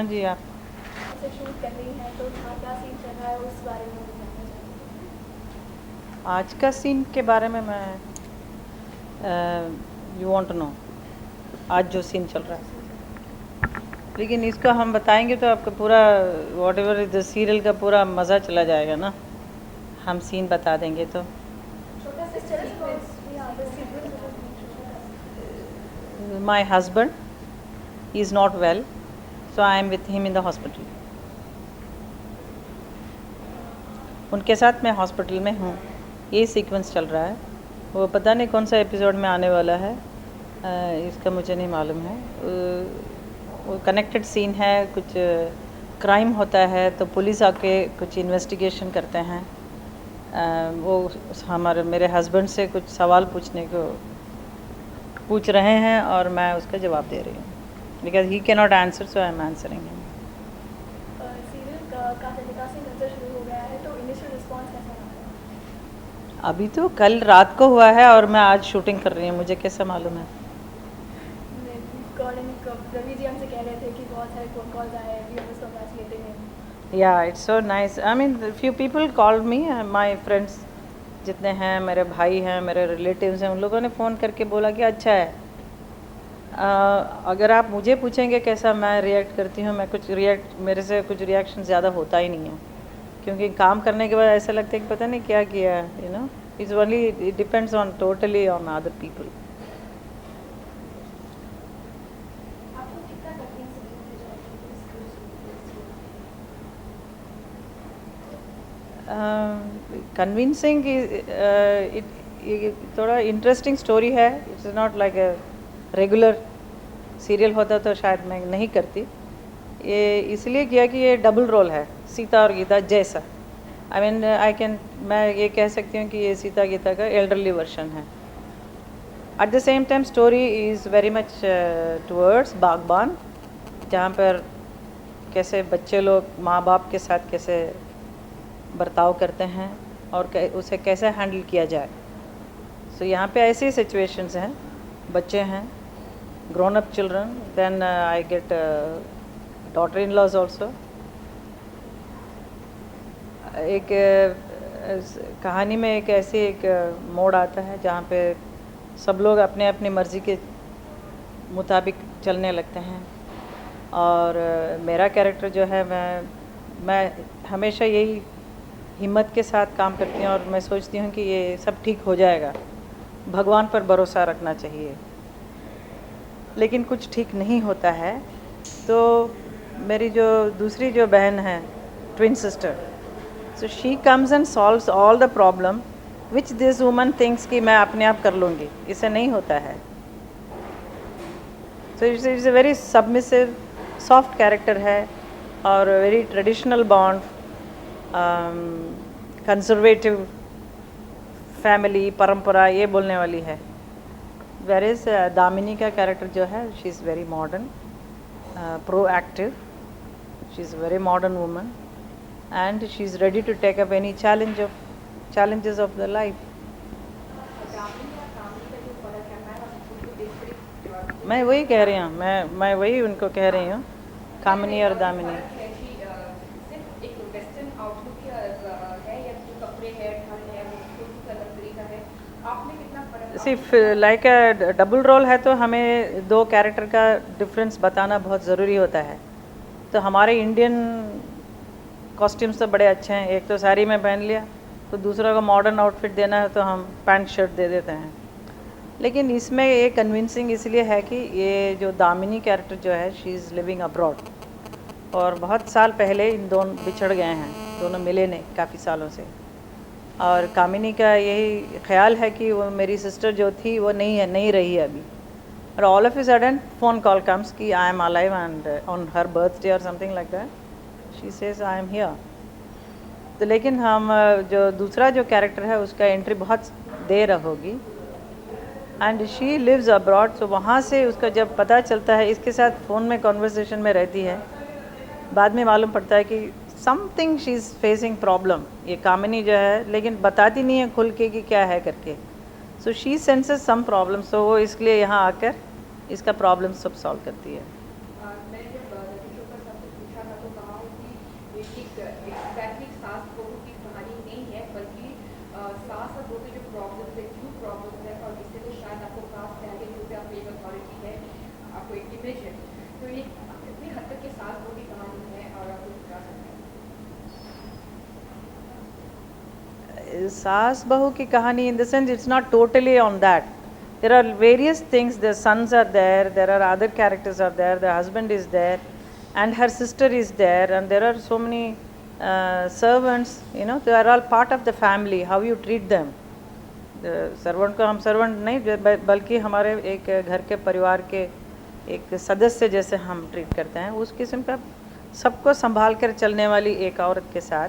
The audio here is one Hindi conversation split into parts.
जी आप। ऐसे शूट कर रही हैं तो वहाँ क्या सीन चल रहा है उस बारे में भी जानना चाहती आज का सीन के बारे में मैं यू वांट टू नो आज जो सीन चल रहा है, लेकिन इसको हम बताएंगे तो आपका पूरा what ever is the serial का पूरा मज़ा चला जाएगा ना। हम सीन बता देंगे तो छोटा सा सीक्वेंस बस sequence my husband he is not well, so I am with him in the hospital. उनके साथ मैं हॉस्पिटल में हूँ, ये सीक्वेंस चल रहा है। वो पता नहीं कौन सा एपिसोड में आने वाला है, इसका मुझे नहीं मालूम है। वो कनेक्टेड सीन है, कुछ क्राइम होता है तो पुलिस आके कुछ इन्वेस्टिगेशन करते हैं। वो हमारे मेरे हस्बैंड से कुछ सवाल पूछ रहे हैं और मैं उसका जवाब दे रही हूँ, because he can not answer, so I am answering him. Serial काफ़ी नज़र शुरू हो गया है तो इनिशियल रिस्पॉन्स कैसा रहा है? अभी तो कल रात को हुआ है और मैं आज शूटिंग कर रही हूँ, मुझे कैसे मालूम है। रवि जी हमसे कह रहे थे कि बहुत सारे फ़ोन कॉल्स आए हैं, व्यूअर्स कांग्रेचुलेटिंग हैं। Yeah, it's so nice. I mean, few people called me, my friends जितने हैं, मेरे भाई हैं, मेरे रिलेटिव्स हैं, उन लोगों ने फ़ोन करके बोला कि अच्छा है। अगर आप मुझे पूछेंगे कैसा मैं रिएक्ट करती हूँ, मेरे से कुछ रिएक्शन ज़्यादा होता ही नहीं है, क्योंकि काम करने के बाद ऐसा लगता है कि पता नहीं क्या किया है, you know. It's only, it depends on totally on other people. आपको कितना कठिन कन्विंसिंग ये थोड़ा इंटरेस्टिंग स्टोरी है। It's not like a regular serial होता तो शायद मैं नहीं करती। ये इसलिए किया कि ये डबल रोल है, सीता और गीता जैसा। आई मीन मैं ये कह सकती हूँ कि ये सीता गीता का एल्डरली वर्जन है। At the same time story is very much towards बागबान, जहाँ पर कैसे बच्चे लोग माँ बाप के साथ कैसे बर्ताव करते हैं और उसे कैसे हैंडल किया जाए। सो यहाँ पे ऐसी सिचुएशंस हैं, बच्चे हैं, grown up children, then I get daughter in laws also. एक कहानी में एक ऐसी मोड़ आता है जहाँ पे सब लोग अपने अपनी मर्ज़ी के मुताबिक चलने लगते हैं, और मेरा कैरेक्टर जो है, मैं हमेशा यही हिम्मत के साथ काम करती हूँ और मैं सोचती हूँ कि ये सब ठीक हो जाएगा, भगवान पर भरोसा रखना चाहिए। लेकिन कुछ ठीक नहीं होता है, तो मेरी जो दूसरी जो बहन है, twin sister, so she comes and solves all the problem which this woman thinks कि मैं अपने आप कर लूँगी। इससे नहीं होता है। So it's a very submissive soft character है और very traditional bond, conservative family परंपरा ये बोलने वाली है। वेरेज दामिनी का कैरेक्टर जो है, she is very modern, proactive, she is very modern woman and she is ready to take up any challenges of the life. मैं वही कह रही हूँ, मैं वही उनको कह रही हूँ, कामिनी और दामिनी। सिर्फ लाइक अ डबल रोल है तो हमें दो कैरेक्टर का डिफरेंस बताना बहुत ज़रूरी होता है। तो हमारे इंडियन कॉस्ट्यूम्स तो बड़े अच्छे हैं, एक तो साड़ी में पहन लिया, तो दूसरा को मॉडर्न आउटफिट देना है तो हम पैंट शर्ट दे देते हैं। लेकिन इसमें ये कन्विंसिंग इसलिए है कि ये जो दामिनी कैरेक्टर जो है, शी इज़ लिविंग अब्रॉड, और बहुत साल पहले इन दोनों बिछड़ गए हैं, दोनों मिले नहीं काफ़ी सालों से। और कामिनी का यही ख्याल है कि वो मेरी सिस्टर जो थी वो नहीं रही है अभी, और all of a sudden phone call comes that I am alive and on her birthday और something like that, she says I am here. तो लेकिन हम जो दूसरा जो कैरेक्टर है उसका एंट्री बहुत देर होगी, एंड शी लिव्स अब्रॉड। सो वहाँ से उसका जब पता चलता है, इसके साथ फ़ोन में कॉन्वर्सेशन में रहती है, बाद में मालूम पड़ता है कि something she is facing problem, ये कामिनी जो है, लेकिन बताती नहीं है खुल के कि क्या है करके। So she senses some problem, so वो इसलिए यहाँ आकर इसका प्रॉब्लम सब सॉल्व करती है। एग्जैक्टली सास बहू की कहानी नहीं है, बल्कि सास और बहू के जो प्रॉब्लम्स है, क्यों प्रॉब्लम्स है, और इससे तो शायद आपको कास्ट पहले जो भी आपको एक अथॉरिटी है, आपको एक इमेज है, तो ये कितनी हद तक ये सास बहू की कहानी है और आप कुछ बता सकते हैं? सास बहू की कहानी in the sense it's not totally on that. There are various things. The sons are there are other characters are there, the husband is there, and her sister is there, and there are so many servants, they are all part of the family. How you treat them, servant को हम सर्वेंट नहीं बल्कि हमारे एक घर के परिवार के एक सदस्य जैसे हम ट्रीट करते हैं, उस किस्म का सबको संभाल कर चलने वाली एक औरत के साथ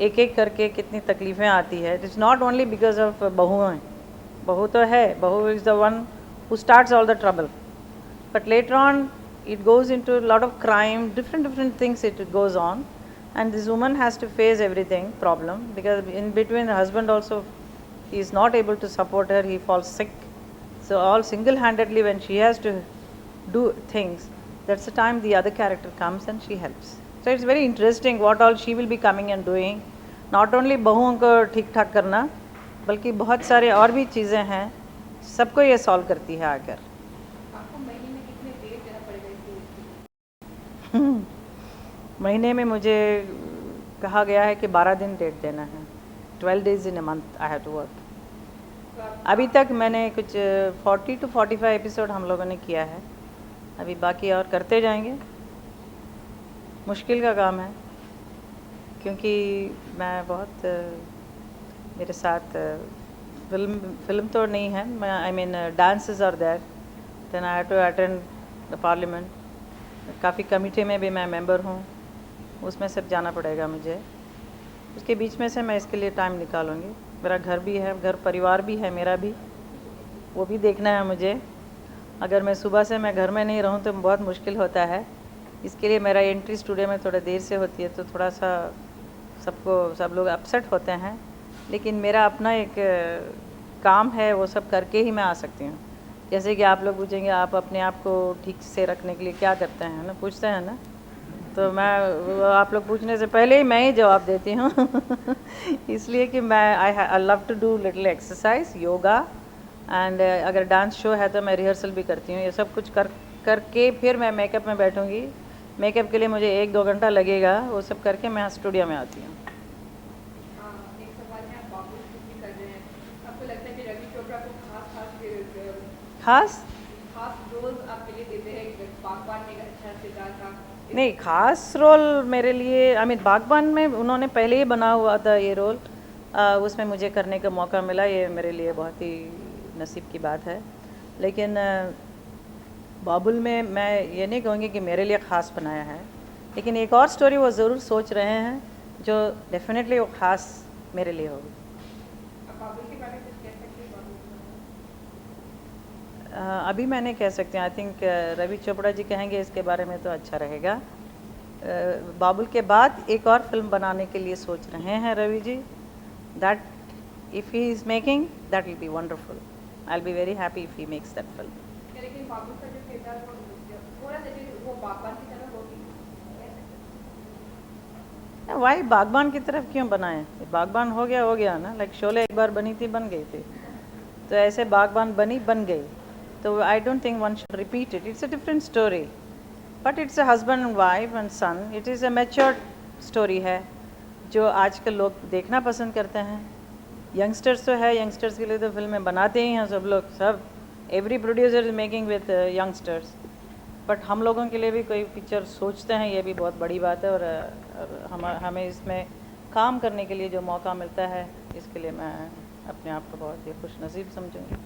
एक एक करके कितनी तकलीफ़ें आती है. It is not only because of बहू तो है, बहू is the one who starts all the trouble, but later on it goes into a lot of crime, different things it goes on, and this woman has to face everything problem, because in between the husband also, he is not able to support her, he falls sick, so all single-handedly when she has to do things, that's the time the other character comes and she helps. So it's very interesting what all she will be coming and doing, not only बहुओं को ठीक ठाक करना, बल्कि बहुत सारे और भी चीज़ें हैं, सबको ये सॉल्व करती है आकर. महीने में मुझे कहा गया है कि 12 दिन डेट देना है. 12 days in a month I have to work. अभी तक मैंने कुछ 40 to 45 एपिसोड हम लोगों ने किया है, अभी बाकी और करते जाएंगे. मुश्किल का काम है क्योंकि मैं बहुत मेरे साथ फिल्म तो नहीं है, मैं I mean dances are there, then I have to attend the parliament, काफ़ी कमेटी में भी मैं मेंबर हूँ, उसमें सब जाना पड़ेगा मुझे. उसके बीच में से मैं इसके लिए टाइम निकालूँगी. मेरा घर भी है, घर परिवार भी है मेरा भी, वो भी देखना है मुझे. अगर मैं सुबह से मैं घर में नहीं रहूँ तो बहुत मुश्किल होता है. इसके लिए मेरा एंट्री स्टूडियो में थोड़ा देर से होती है, तो थोड़ा सा सब लोग अपसेट होते हैं, लेकिन मेरा अपना एक काम है, वो सब करके ही मैं आ सकती हूँ. जैसे कि आप लोग पूछेंगे आप अपने आप को ठीक से रखने के लिए क्या करते हैं ना, पूछते हैं ना, तो मैं आप लोग पूछने से पहले ही मैं ही जवाब देती हूँ. इसलिए कि मैं I love to do little exercise, yoga, and अगर डांस शो है तो मैं रिहर्सल भी करती हूँ. ये सब कुछ करके फिर मैं मेकअप में बैठूँगी. मेकअप के लिए मुझे 1-2 घंटा लगेगा, वो सब करके मैं स्टूडियो में आती हूँ. खास रोल आपके लिए देते हैं, बागबान में अच्छा किरदार था नहीं, खास रोल मेरे लिए आई मीन बागबान में उन्होंने पहले ही बना हुआ था ये रोल, उसमें मुझे करने का मौका मिला, ये मेरे लिए बहुत ही नसीब की बात है. लेकिन बाबुल में मैं ये नहीं कहूँगी कि मेरे लिए ख़ास बनाया है, लेकिन एक और स्टोरी वो ज़रूर सोच रहे हैं जो डेफिनेटली वो ख़ास मेरे लिए होगी. अभी मैं नहीं कह सकती. आई थिंक रवि चोपड़ा जी कहेंगे इसके बारे में तो अच्छा रहेगा. बाबुल के बाद एक और फिल्म बनाने के लिए सोच रहे हैं Ravi ji. That if he is making that will be wonderful. I will be very happy if he makes that film. लेकिन बाबुल का जो किरदार थोड़ा सा वो बागबान की तरह होगी. वाई बागबान की तरफ क्यों बनाएं? बागबान हो गया ना. लाइक शोले एक बार बनी थी, बन गई थी, तो ऐसे बागबान बन गई. तो I don't think one should repeat it. It's a different story, but it's a husband and wife and sun. It is a matured story है जो आजकल लोग देखना पसंद करते हैं. यंगस्टर्स तो है, यंगस्टर्स के लिए तो फिल्में बनाते ही हैं सब लोग, सब every producer is making with youngsters. But हम लोगों के लिए भी कोई पिक्चर सोचते हैं, ये भी बहुत बड़ी बात है. और हमें इसमें काम करने के लिए जो मौका मिलता है, इसके लिए मैं अपने आप को बहुत ही खुश नसीब समझूँगी.